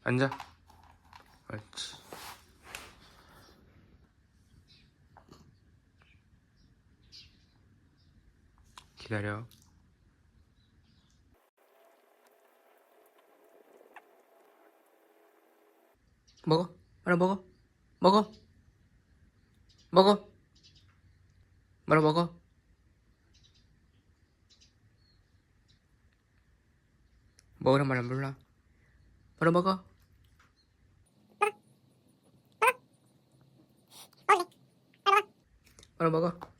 앉아. 옳지. 기다려. 먹어. 말아 먹어. 먹어. 먹어. 말아 먹어. 먹으란 말 안 몰라. 말아 먹어. 말아 먹어.